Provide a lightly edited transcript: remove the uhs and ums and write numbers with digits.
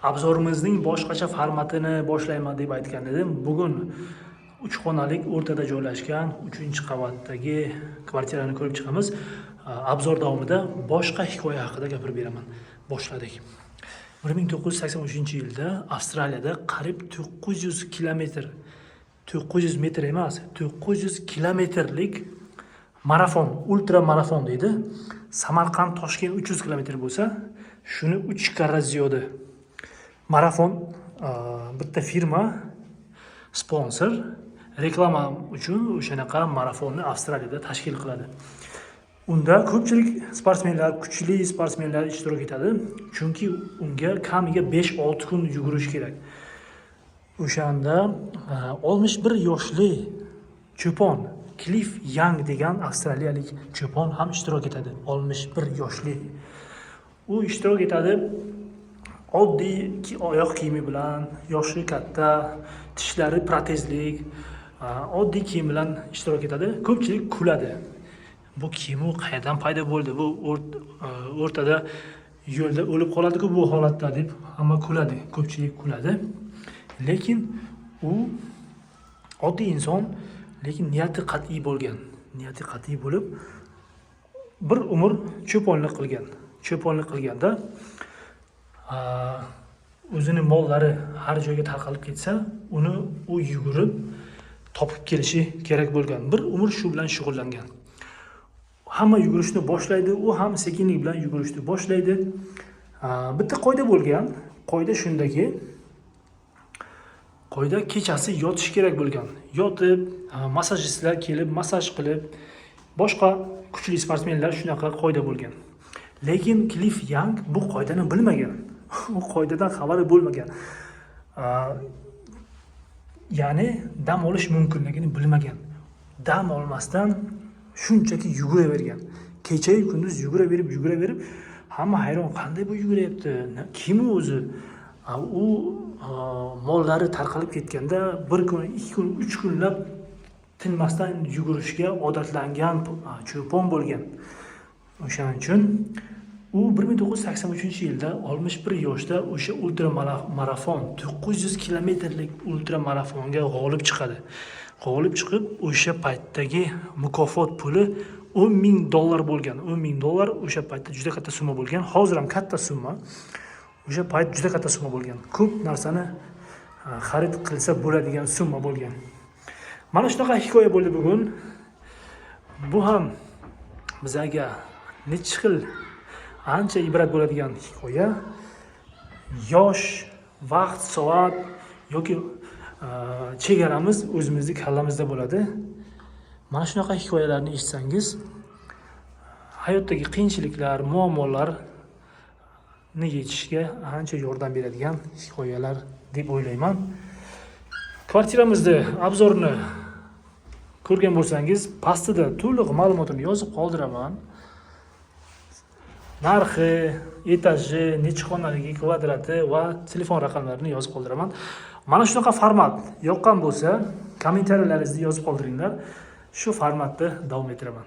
Obzorimizning boshqacha formatini boshlayman deb aytgan edim. Bugun 3 xonalik o'rtada joylashgan 3-qavatdagi kvartirani ko'rib chiqamiz. Obzor davomida boshqa hikoya haqida gapirib beraman. Boshladik. 1983-yilda Avstraliyada qariyb 900 kilometr, 900 metr emas, 900 kilometrlik marafon, ultra marafon deydi. Samarqand Toshkent 300 kilometr bo'lsa, shuni 3 karra ziyoda. Marafon bitta firma sponsor reklama uchun o'shanaqa marafonni Avstraliyada tashkil qiladi. Unda ko'pchilik sportsmenlar, kuchli sportsmenlar ishtirok etadi, chunki unga kamiga 5-6 kun yugurish kerak. O'shanda 61 yoshli cho'pon Cliff Young degan avstraliyalik cho'pon ham ishtirok etadi. 61 yoshli. U ishtirok etadi. Oddiy oyoq kiyimi bilan, yoshi katta, tishlari protezlik, oddiy kiyim bilan ishtirok etadi. Ko'pchilik kuladi. Bu kiyim qayerdan paydo bo'ldi? Bu o'rtada yo'lda o'lib qoladi-ku bu holatda deb hamma kuladi. Ko'pchilik kuladi. Lekin u oddiy inson, lekin niyati qat'iy bo'lgan. Niyati qat'iy bo'lib, bir umr cho'ponlik qilgan. Cho'ponlik qilganda o'zini mollari har joyga tarqalib ketsa, uni u yugurib topib kelishi kerak bo'lgan. Bir umr shu bilan shug'ullangan. Hamma yugurishni boshlaydi, u ham sekinlik bilan yugurishni boshlaydi. Bitta qoida bo'lgan. Qoida shundaki, qoida kechasi yotish kerak bo'lgan. Yotib, massajistlar kelib, massaj qilib, boshqa kuchli sportsmenlar shunaqa qoida bo'lgan. Lekin Cliff Young bu qoidani bilmagan. U qoidadan xabari bo'lmagan. Ya'ni dam olish mumkinligini bilmagan. Dam olmasdan shunchaki yuguravergan. Kecha-yu kunduz yuguraverib, hamma hayron, qanday bu yugurayapti? Kim o'zi? U mollari tarqalib ketganda 1 kun, 2 kun, 3 kunlab tinmasdan yugurishga odatlangan cho'pon bo'lgan. O'shaning uchun u 1983-yilda 61 yoshda o'sha ultra marafon, 900 kilometrlik ultra marafonga g'olib chiqadi. G'olib chiqib, o'sha paytdagi mukofot puli $10,000 bo'lgan. $10,000 o'sha paytda juda katta summa bo'lgan. Hozir ham katta summa. O'sha payt juda katta summa bo'lgan. Ko'p narsani xarid qilsa bo'ladigan summa bo'lgan. Mana shunaqa hikoya bo'ldi bugun. Bu ham bizga necha xil ancha ibrat bo'ladigan hikoya. Yosh, vaqt, soat yoki chegaramiz o'zimizning kallamizda bo'ladi. Mana shunaqa hikoyalarni eshitsangiz, hayotdagi qiyinchiliklar, muammolarni yechishga ancha yordam beradigan hikoyalar deb o'ylayman. Kvartiramizni obzorini ko'rgan bo'lsangiz, pastida to'liq ma'lumotini yozib qoldiraman. Narxi, etaji, necha xonaligi, kvadrati va telefon raqamlarini yozib qoldiraman. Mana shunaqa format yoqqan bo'lsa, kommentariyalarni yozib qoldiringlar. Shu formatda davom ettiraman.